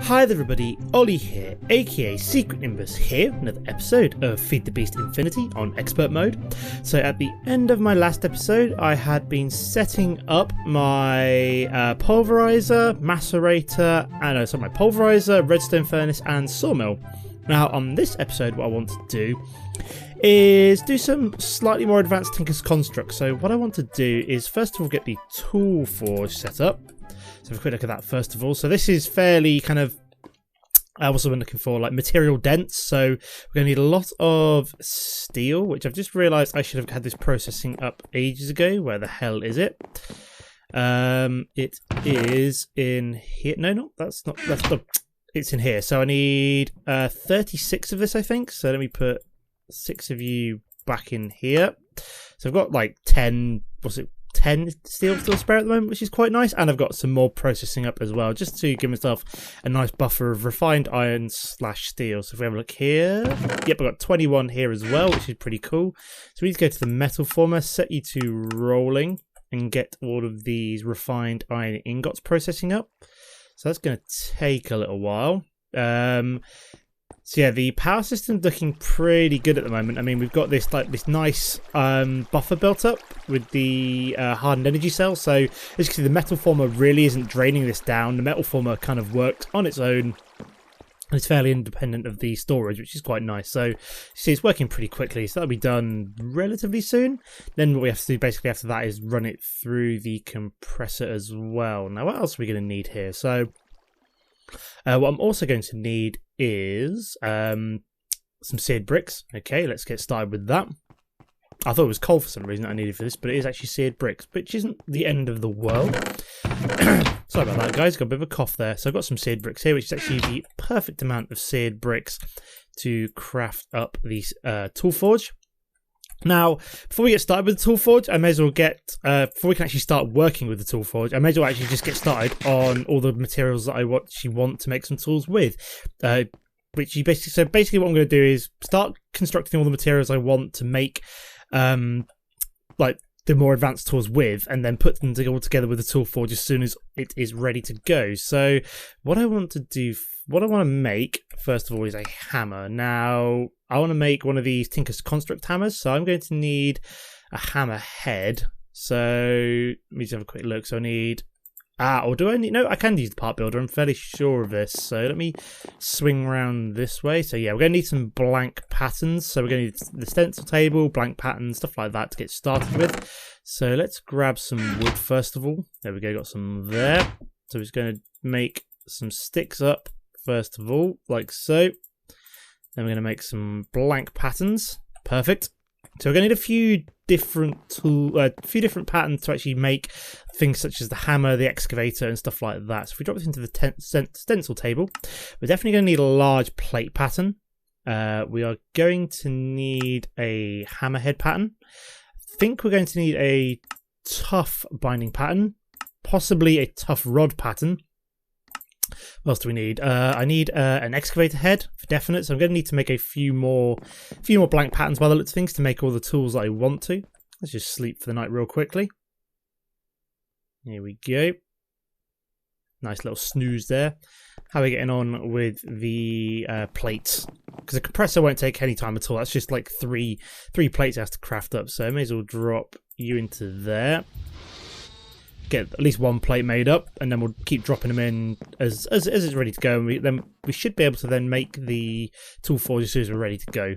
Hi there everybody, Ollie here, aka Secret Nimbus here, another episode of Feed the Beast Infinity on Expert Mode. So at the end of my last episode, I had been setting up my pulverizer, macerator, my pulverizer, redstone furnace and sawmill. Now on this episode what I want to do is do some slightly more advanced Tinker's Construct. So what I want to do is first of all get the tool forge set up. So have a quick look at that first of all. So this is fairly kind of, I've also been looking for like material dense. So we're going to need a lot of steel, which I've just realised I should have had this processing up ages ago. Where the hell is it? It is in here. No, that's not. It's in here. So I need 36 of this, I think. So let me put 6 of you back in here. So I've got like 10. What's it? 10 steel still spare at the moment, which is quite nice, and I've got some more processing up as well, just to give myself a nice buffer of refined iron / steel. So if we have a look here, yep, I've got 21 here as well, which is pretty cool. So we need to go to the metal former, set you to rolling, and get all of these refined iron ingots processing up. So that's going to take a little while. So yeah, the power system's looking pretty good at the moment. I mean, we've got this nice buffer built up with the hardened energy cells. So as you can see, the metal former really isn't draining this down. The metal former kind of works on its own, and it's fairly independent of the storage, which is quite nice. So you see, it's working pretty quickly. So that'll be done relatively soon. Then what we have to do basically after that is run it through the compressor as well. Now, what else are we going to need here? So what I'm also going to need is some seared bricks. Okay, let's get started with that. I thought it was coal for some reason that I needed for this, but it is actually seared bricks, which isn't the end of the world. Sorry about that, guys. Got a bit of a cough there. So I've got some seared bricks here, which is actually the perfect amount of seared bricks to craft up the tool forge. Now, before we get started with the tool forge, I may as well get, before we can actually start working with the tool forge, I may as well actually just get started on all the materials that I actually want to make some tools with. Which you basically what I'm going to do is start constructing all the materials I want to make, like the more advanced tools with, and then put them all together with the tool forge as soon as it is ready to go. So what I want to make first of all is a hammer. Now I want to make one of these Tinker's Construct hammers, so I'm going to need a hammer head. So let me just have a quick look. So I need or do I need, no, I can use the part builder, I'm fairly sure of this. So let me swing around this way. So yeah, we're going to need some blank patterns. So we're going to need the stencil table, blank patterns, stuff like that to get started with. So let's grab some wood first of all. There we go, got some there. So we're just going to make some sticks up first of all, like so. Then we're going to make some blank patterns. Perfect. So we're going to need a few different patterns to actually make things such as the hammer, the excavator, and stuff like that. So if we drop this into the stencil table, we're definitely going to need a large plate pattern. We are going to need a hammerhead pattern. I think we're going to need a tough binding pattern, possibly a tough rod pattern. What else do we need? I need an excavator head for definite, so I'm going to need to make a few more blank patterns by the looks of things to make all the tools that I want to. Let's just sleep for the night real quickly. Here we go. Nice little snooze there. How are we getting on with the plates? Because the compressor won't take any time at all. That's just like three plates it has to craft up, so I may as well drop you into there. Get at least one plate made up, and then we'll keep dropping them in as it's ready to go, and then we should be able to then make the tool forge as soon as we're ready to go.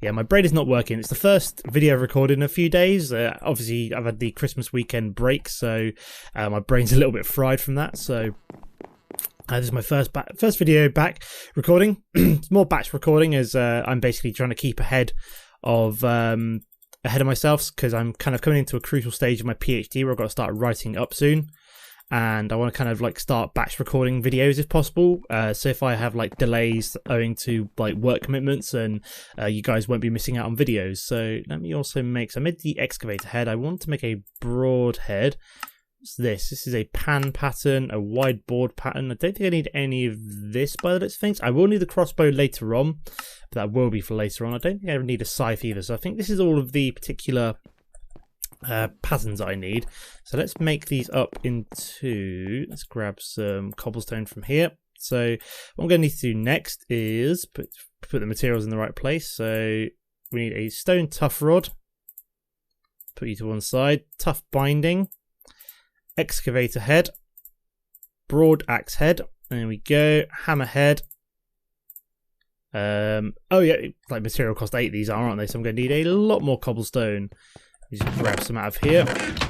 Yeah, my brain is not working. It's the first video I've recorded in a few days. Obviously I've had the Christmas weekend break, so my brain's a little bit fried from that. So this is my first video back recording. It's more batch recording, as I'm basically trying to keep ahead of myself, because I'm kind of coming into a crucial stage of my PhD where I've got to start writing up soon, and I want to kind of like start batch recording videos if possible. So if I have like delays owing to like work commitments, and you guys won't be missing out on videos. So let me also make, so I made the excavator head. I want to make a broad head. What's this? This is a pan pattern, a wide board pattern. I don't think I need any of this by the looks of things. I will need the crossbow later on, but that will be for later on. I don't think I ever need a scythe either. So I think this is all of the particular patterns I need. So let's make these up into, let's grab some cobblestone from here. So what I'm going to need to do next is put the materials in the right place. So we need a stone tough rod. Put you to one side. Tough binding. Excavator head. Broad axe head. There we go. Hammer head. Oh yeah, like material cost 8 these are, aren't they? So I'm going to need a lot more cobblestone. Just grab some out of here.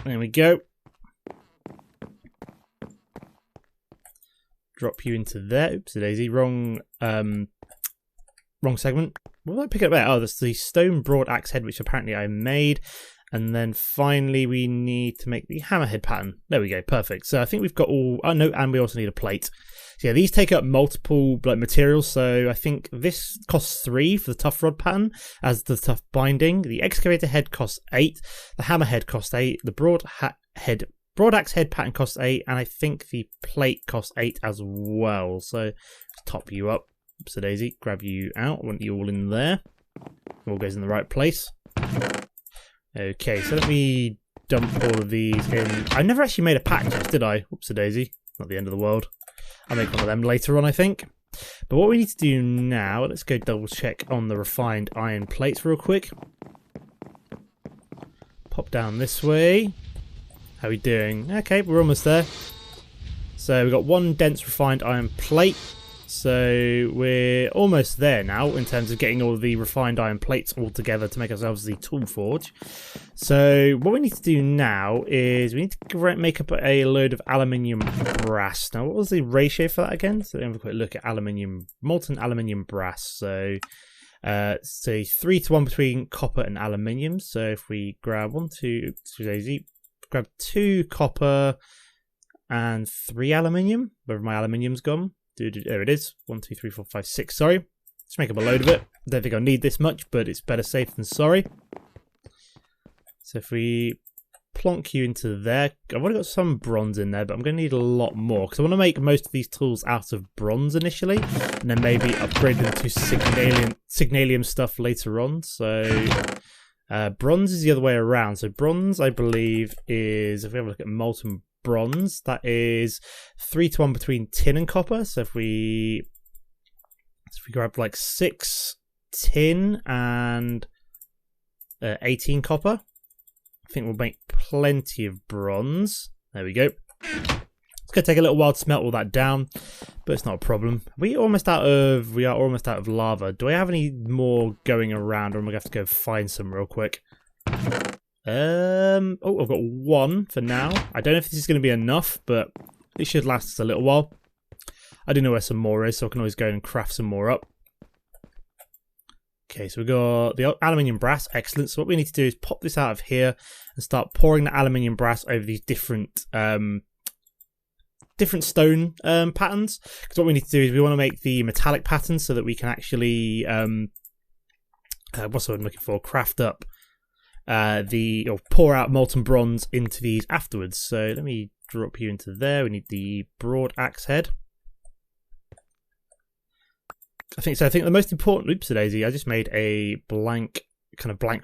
There we go. Drop you into there. Oops, daisy. Wrong segment. What did I pick up there? Oh, that's the stone broad axe head, which apparently I made. And then finally we need to make the hammerhead pattern. There we go, perfect. So I think we've got all... Oh no, and we also need a plate. So yeah, these take up multiple materials. So I think this costs 3 for the tough rod pattern as the tough binding. The excavator head costs 8. The hammerhead costs 8. The broad axe head pattern costs 8. And I think the plate costs 8 as well. So top you up. So daisy, grab you out. I want you all in there. All goes in the right place. Okay, so let me dump all of these in. I never actually made a pack test, did I? Whoops-a-daisy. Not the end of the world. I'll make one of them later on, I think. But what we need to do now, let's go double check on the refined iron plates real quick. Pop down this way. How are we doing? Okay, we're almost there. So we've got 1 dense refined iron plate. So we're almost there now in terms of getting all the refined iron plates all together to make ourselves the tool forge. So what we need to do now is we need to make up a load of aluminium brass. Now what was the ratio for that again? So let me have a quick look at molten aluminium brass. So 3:1 between copper and aluminium. So if we grab grab 2 copper and 3 aluminium, wherever my aluminium's gone. There it is. 1, 2, 3, 4, 5, 6. Sorry. Let's make up a load of it. I don't think I need this much, but it's better safe than sorry. So if we plonk you into there, I've already got some bronze in there, but I'm going to need a lot more because I want to make most of these tools out of bronze initially, and then maybe upgrade them to signalium stuff later on. So bronze is the other way around. So bronze, I believe, is, if we have a look at molten bronze, that is 3:1 between tin and copper. So if we grab like 6 tin and 18 copper, I think we'll make plenty of bronze. There we go. It's gonna take a little while to smelt all that down, but it's not a problem. We are almost out of lava. Do I have any more going around, or am I gonna have to go find some real quick? Oh, I've got 1 for now. I don't know if this is going to be enough, but it should last us a little while. I do know where some more is, so I can always go and craft some more up. Okay, so we've got the aluminium brass. Excellent. So what we need to do is pop this out of here and start pouring the aluminium brass over these different stone patterns. Because what we need to do is we want to make the metallic patterns so that we can actually what's the word I'm looking for? Craft up or pour out molten bronze into these afterwards. So let me drop you into there. We need the broad axe head. I think the most important, oops-a-daisy, I just made a blank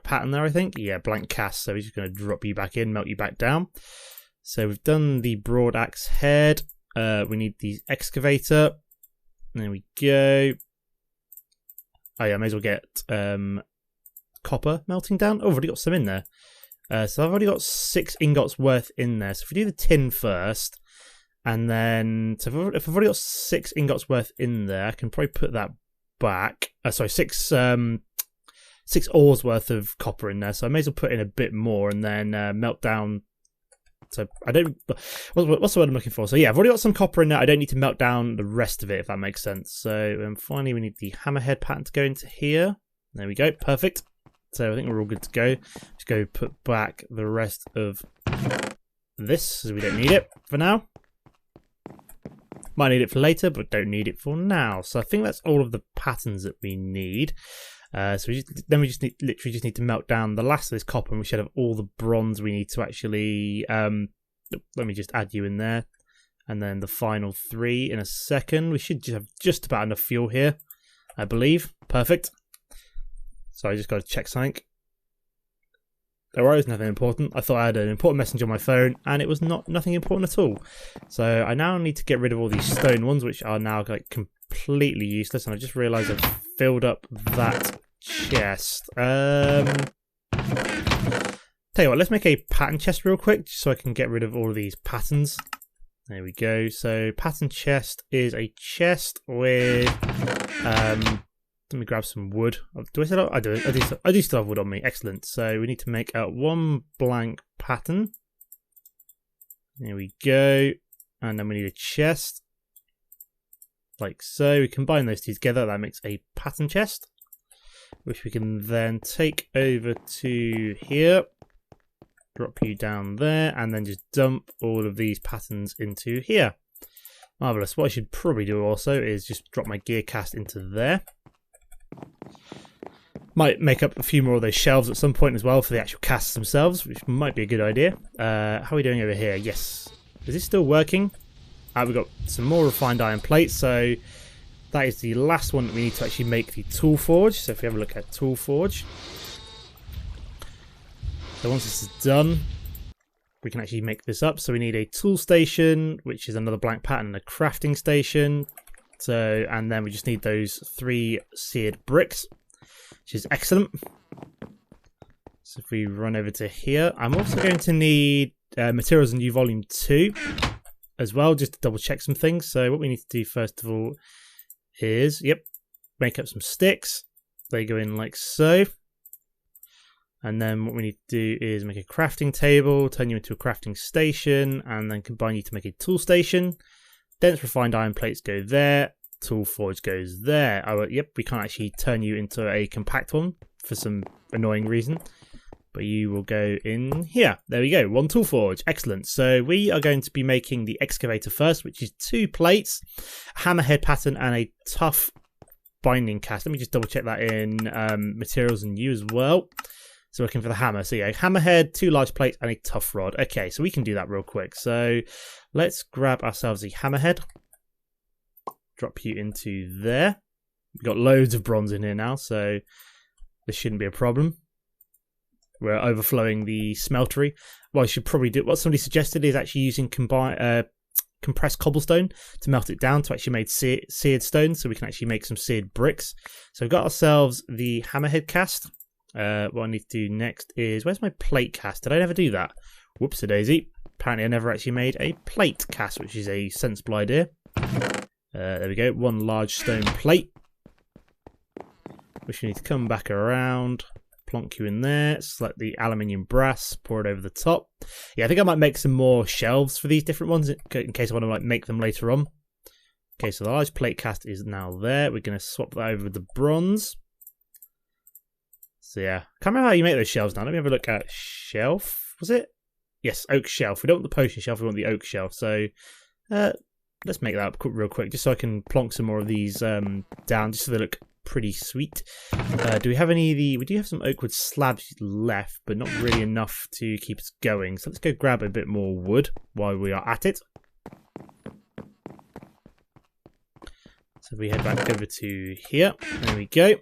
pattern there, I think. Yeah, blank cast. So we're just going to drop you back in, melt you back down. So we've done the broad axe head. We need the excavator. There we go. Oh yeah, I may as well get copper melting down. Oh, I've already got some in there. So I've already got 6 ingots worth in there. So if we do the tin first, and then so if I've already got 6 ingots worth in there, I can probably put that back. Sorry, 6 ores worth of copper in there. So I may as well put in a bit more and then melt down. So I don't. What's the word I'm looking for? So yeah, I've already got some copper in there. I don't need to melt down the rest of it, if that makes sense. So finally, we need the hammerhead pattern to go into here. There we go. Perfect. So I think we're all good to go. Just go put back the rest of this, as we don't need it for now. Might need it for later, but don't need it for now. So I think that's all of the patterns that we need. So we literally just need to melt down the last of this copper, and we should have all the bronze we need to actually. Let me just add you in there, and then the final 3 in a second. We should just have just about enough fuel here, I believe. Perfect. So I just got to check something. Alright, it's nothing important. I thought I had an important message on my phone, and it was nothing important at all. So I now need to get rid of all these stone ones, which are now like completely useless. And I just realised I've filled up that chest. Tell you what, let's make a pattern chest real quick, just so I can get rid of all of these patterns. There we go. So pattern chest is a chest with let me grab some wood. Do I still have, I do still have wood on me. Excellent. So we need to make out one blank pattern. There we go. And then we need a chest. Like so. We combine those two together. That makes a pattern chest, which we can then take over to here. Drop you down there, and then just dump all of these patterns into here. Marvellous. What I should probably do also is just drop my gear cast into there. Might make up a few more of those shelves at some point as well for the actual casts themselves, which might be a good idea. How are we doing over here? Yes. Is this still working? We've got some more refined iron plates, so that is the last one that we need to actually make the tool forge. So if we have a look at tool forge. So once this is done, we can actually make this up. So we need a tool station, which is another blank pattern, and a crafting station. So, and then we just need those 3 seared bricks, which is excellent. So if we run over to here, I'm also going to need materials in new volume 2 as well, just to double check some things. So what we need to do first of all is, make up some sticks. They go in like so. And then what we need to do is make a crafting table, turn you into a crafting station, and then combine you to make a tool station. Dense refined iron plates go there. Tool forge goes there. Oh, we can't actually turn you into a compact one for some annoying reason. But you will go in here. There we go. 1 tool forge. Excellent. So we are going to be making the excavator first, which is 2 plates, a hammerhead pattern, and a tough binding cast. Let me just double check that in materials and you as well. So looking for the hammer. So yeah, hammerhead, 2 large plates, and a tough rod. Okay, so we can do that real quick. So let's grab ourselves a hammerhead. Drop you into there. We've got loads of bronze in here now, so this shouldn't be a problem. We're overflowing the smeltery. What I should probably do, what somebody suggested, is actually using compressed cobblestone to melt it down to actually make seared stone, so we can actually make some seared bricks. So we've got ourselves the hammerhead cast. What I need to do next is, where's my plate cast? Did I never do that? Whoops-a-daisy. Apparently I never actually made a plate cast, which is a sensible idea. There we go, 1 large stone plate, which we need to come back around, plonk you in there, select the aluminium brass, pour it over the top. Yeah, I think I might make some more shelves for these different ones in case I want to make them later on. Okay, so the large plate cast is now there. We're going to swap that over with the bronze. So yeah, I can't remember how you make those shelves now. Let me have a look at shelf. Was it? Yes, oak shelf. We don't want the potion shelf, we want the oak shelf. So let's make that up real quick, just so I can plonk some more of these down, just so they look pretty sweet. Do we have any of the... We do have some oak wood slabs left, but not really enough to keep us going. So let's go grab a bit more wood while we are at it. So we head back over to here. There we go.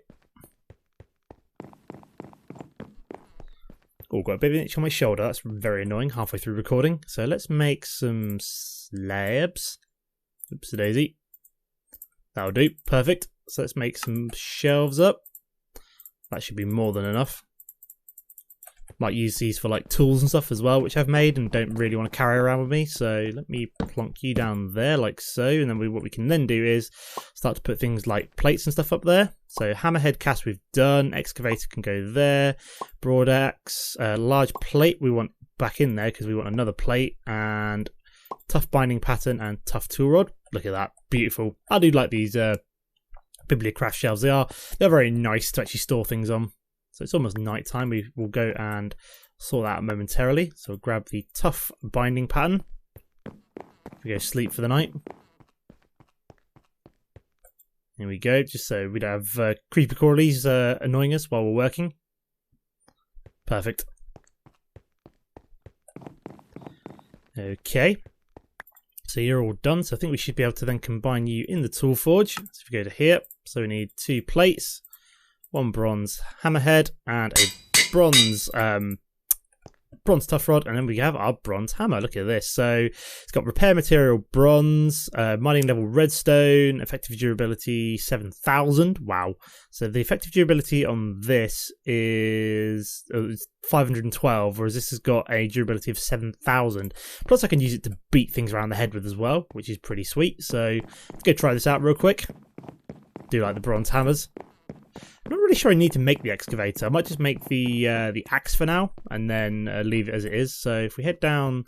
Oh, got a bit of an itch on my shoulder. That's very annoying halfway through recording. So let's make some slabs. Oops-a-daisy. That'll do. Perfect. So let's make some shelves up. That should be more than enough. Might use these for like tools and stuff as well, which I've made and don't really want to carry around with me. So let me plonk you down there like so. And then what we can then do is start to put things like plates and stuff up there. So hammerhead cast we've done. Excavator can go there. Broad axe. Large plate we want back in there because we want another plate. And tough binding pattern and tough tool rod. Look at that. Beautiful. I do like these bibliocraft shelves. They're very nice to actually store things on. So it's almost night time. We will go and sort that out momentarily. So we'll grab the tough binding pattern. We go sleep for the night. Here we go, just so we don't have creepy crawlies annoying us while we're working. Perfect. Okay. So you're all done. So I think we should be able to then combine you in the tool forge. So if we go to here, so we need 2 plates. 1 bronze hammerhead and a bronze bronze tough rod, and then we have our bronze hammer. Look at this. So it's got repair material bronze, mining level redstone, effective durability 7,000. Wow. So the effective durability on this is 512, whereas this has got a durability of 7,000. Plus I can use it to beat things around the head with as well, which is pretty sweet. So let's go try this out real quick. Do like the bronze hammers. I'm not really sure I need to make the excavator. I might just make the axe for now and then leave it as it is. So if we head down,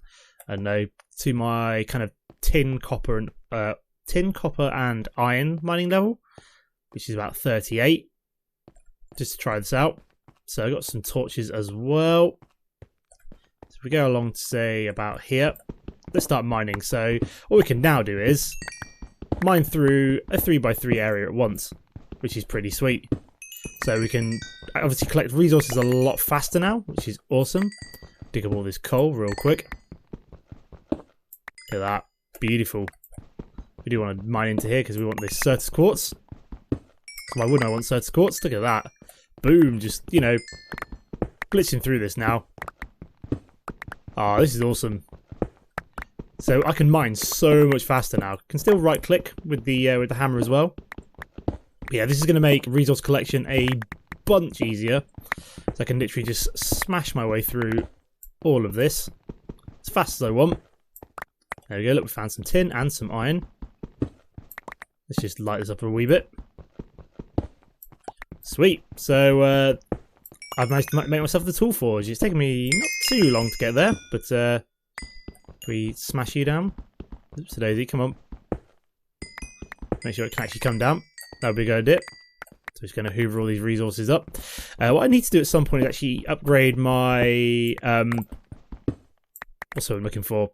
I don't know, to my kind of tin, copper, and iron mining level, which is about 38, just to try this out. So I got some torches as well. So if we go along to say about here, let's start mining. So what we can now do is mine through a 3x3 area at once, which is pretty sweet. So we can obviously collect resources a lot faster now, which is awesome. Dig up all this coal real quick. Look at that. Beautiful. We do want to mine into here because we want this Certus quartz. So why wouldn't I want Certus quartz? Look at that. Boom. Just, you know, glitching through this now. Ah, this is awesome. So I can mine so much faster now. Can still right click with the hammer as well. Yeah, this is going to make resource collection a bunch easier. So I can literally just smash my way through all of this as fast as I want. There we go, look, we found some tin and some iron. Let's just light this up a wee bit. Sweet. So I've managed to make myself the tool forge. It's taken me not too long to get there, but can we smash you down? Oops, Daisy, come on. Make sure it can actually come down. That would be a good idea. So just going to hoover all these resources up. What I need to do at some point is actually upgrade my... what's what I'm looking for?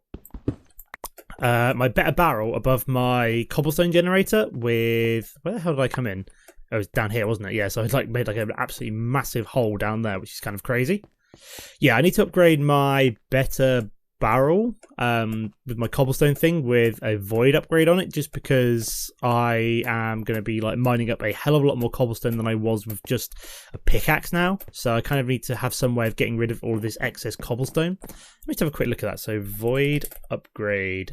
My better barrel above my cobblestone generator with... Where the hell did I come in? Oh, it was down here, wasn't it? Yeah, so I made like an absolutely massive hole down there, which is kind of crazy. Yeah, I need to upgrade my better barrel with my cobblestone thing with a void upgrade on it, just because I am going to be like mining up a hell of a lot more cobblestone than I was with just a pickaxe now. So I kind of need to have some way of getting rid of all of this excess cobblestone. Let me just have a quick look at that. So void upgrade.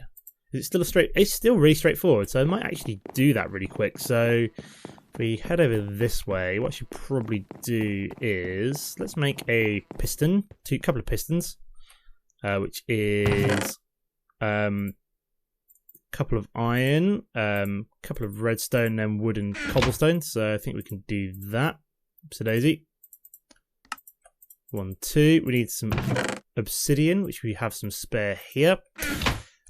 Is it still it's still really straightforward, so I might actually do that really quick. So if we head over this way, what I should probably do is let's make a piston, couple of pistons. Which is couple of iron, couple of redstone, then wood and cobblestone. So I think we can do that. So Daisy. 1, 2. We need some obsidian, which we have some spare here.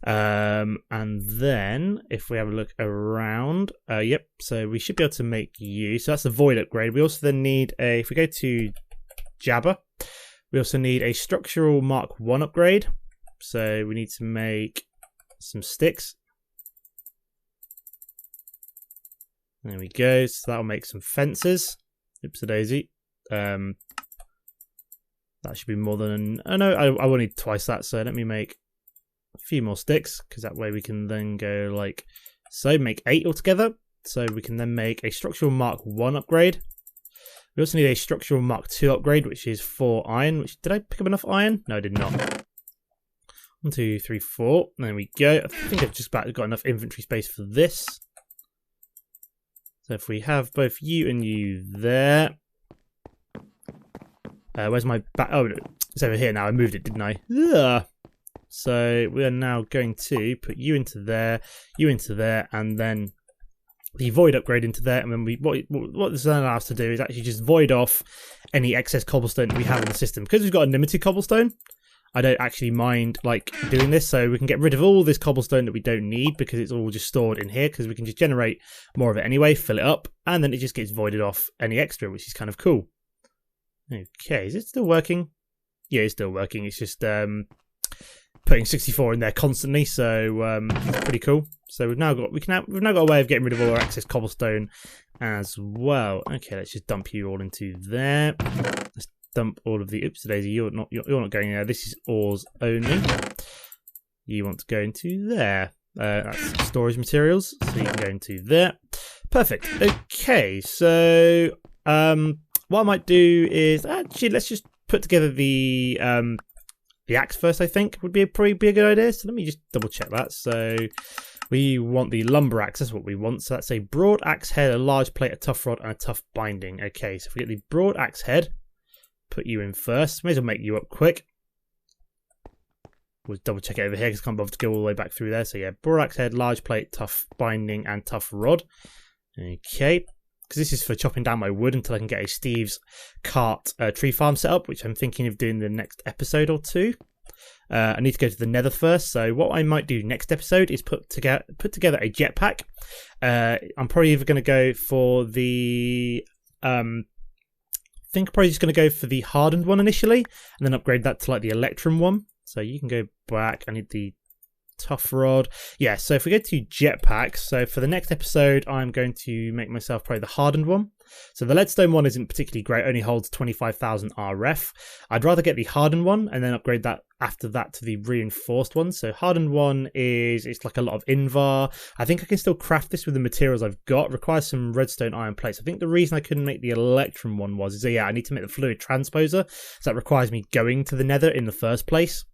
And then if we have a look around, yep. So we should be able to make you. So that's the void upgrade. We also then need a. If we go to Jabba. We also need a structural Mark 1 upgrade. So we need to make some sticks. There we go. So that'll make some fences. Oops a daisy. That should be more than... Oh no, I will need twice that. So let me make a few more sticks, because that way we can then go like so, make 8 altogether. So we can then make a structural Mark 1 upgrade. We also need a structural Mark 2 upgrade, which is 4 iron. Which, did I pick up enough iron? No, I did not. 1, 2, 3, 4. There we go. I think I've just about got enough inventory space for this. So if we have both you and you there. Where's my back? Oh, it's over here now. I moved it, didn't I? Ugh. So we are now going to put you into there, and then the void upgrade into there. And then what this allows us to do is actually just void off any excess cobblestone that we have in the system. Because we've got unlimited cobblestone, I don't actually mind like doing this. So we can get rid of all this cobblestone that we don't need, because it's all just stored in here, because we can just generate more of it anyway, fill it up, and then it just gets voided off any extra, which is kind of cool. Okay, is it still working? Yeah, it's still working. It's just putting 64 in there constantly, so it's pretty cool. So we've now got a way of getting rid of all our excess cobblestone as well. Okay, let's just dump you all into there. Let's dump all of the oops daisy. You're not going there. This is ores only. You want to go into there. That's storage materials, so you can go into there. Perfect. Okay, so what I might do is actually let's just put together the the axe first, I think, would probably be a good idea. So let me just double check that. So we want the lumber axe. That's what we want. So that's a broad axe head, a large plate, a tough rod, and a tough binding. Okay, so if we get the broad axe head, put you in first. May as well make you up quick. We'll double check it over here because I can't bother to go all the way back through there. So yeah, broad axe head, large plate, tough binding, and tough rod. Okay, because this is for chopping down my wood until I can get a Steve's cart tree farm set up, which I'm thinking of doing the next episode or two. I need to go to the nether first, so what I might do next episode is put together a jetpack. I'm probably either going to go for the I think I'm probably just going to go for the hardened one initially, and then upgrade that to like the electrum one. So you can go back. I need the tough rod. Yeah, so if we go to jetpacks, so for the next episode, I'm going to make myself probably the hardened one. So the leadstone one isn't particularly great, only holds 25,000 RF. I'd rather get the hardened one and then upgrade that after that to the reinforced one. So hardened one it's like a lot of invar. I think I can still craft this with the materials I've got. It requires some redstone iron plates. I think the reason I couldn't make the electrum one was yeah, I need to make the fluid transposer. So that requires me going to the nether in the first place.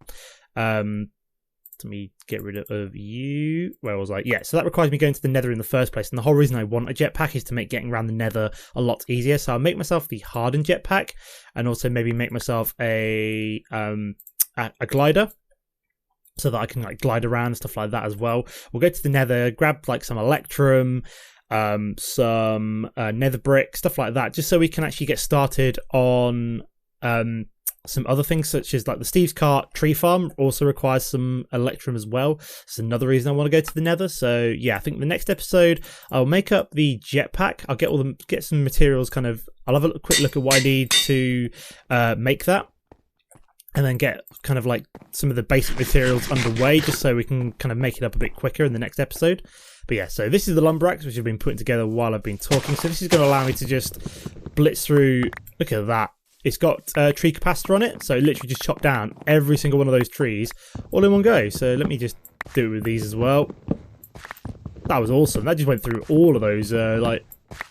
Let me get rid of you. Where was I? Yeah, so that requires me going to the nether in the first place. And the whole reason I want a jetpack is to make getting around the nether a lot easier. So I'll make myself the hardened jetpack and also maybe make myself a glider so that I can like glide around and stuff like that as well. We'll go to the nether, grab like some electrum, some nether brick, stuff like that, just so we can actually get started on some other things such as like the Steve's cart tree farm also requires some electrum as well. It's another reason I want to go to the nether. So yeah, I think the next episode I'll make up the jetpack. I'll get some materials I'll have a quick look at what I need to make that, and then get kind of like some of the basic materials underway just so we can kind of make it up a bit quicker in the next episode. But yeah, so this is the lumber axe which I've been putting together while I've been talking. So this is going to allow me to just blitz through. Look at that. It's got tree capacitor on it, so literally just chop down every single one of those trees all in one go. So let me just do it with these as well. That was awesome. That just went through all of those like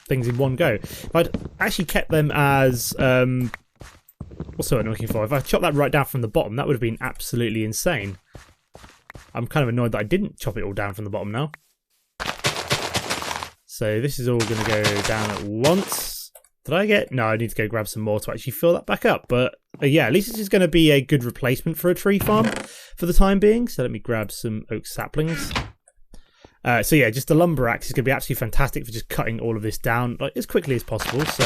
things in one go. If I'd actually kept them as what's what I'm looking for? If I chopped that right down from the bottom, that would have been absolutely insane. I'm kind of annoyed that I didn't chop it all down from the bottom now. So this is all going to go down at once. Did I get... No, I need to go grab some more to actually fill that back up. But yeah, at least this is going to be a good replacement for a tree farm for the time being. So let me grab some oak saplings. So yeah, just the lumber axe is going to be absolutely fantastic for just cutting all of this down like as quickly as possible. So,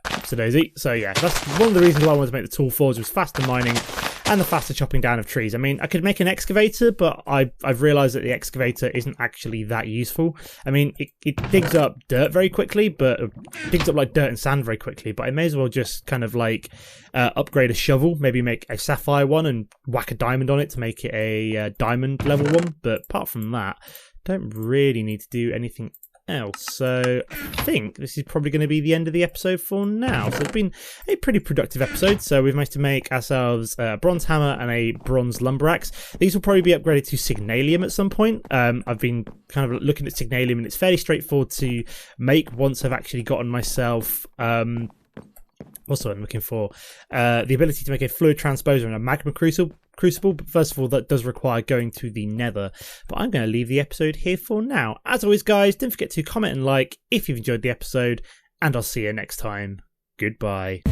oopsie-daisy. So yeah, that's one of the reasons why I wanted to make the tool forge, was faster mining and the faster chopping down of trees. I mean, I could make an excavator, but I've realised that the excavator isn't actually that useful. I mean, it digs up dirt very quickly, but it digs up like dirt and sand very quickly. But I may as well just kind of like upgrade a shovel, maybe make a sapphire one and whack a diamond on it to make it a diamond level one. But apart from that, don't really need to do anything else. So I think this is probably going to be the end of the episode for now. So it's been a pretty productive episode. So we've managed to make ourselves a bronze hammer and a bronze lumber axe. These will probably be upgraded to signalium at some point. I've been kind of looking at signalium and it's fairly straightforward to make once I've actually gotten myself what's what I'm looking for? The ability to make a fluid transposer and a magma crucible, but first of all, that does require going to the nether. But I'm going to leave the episode here for now. As always, guys, don't forget to comment and like if you've enjoyed the episode, and I'll see you next time. Goodbye.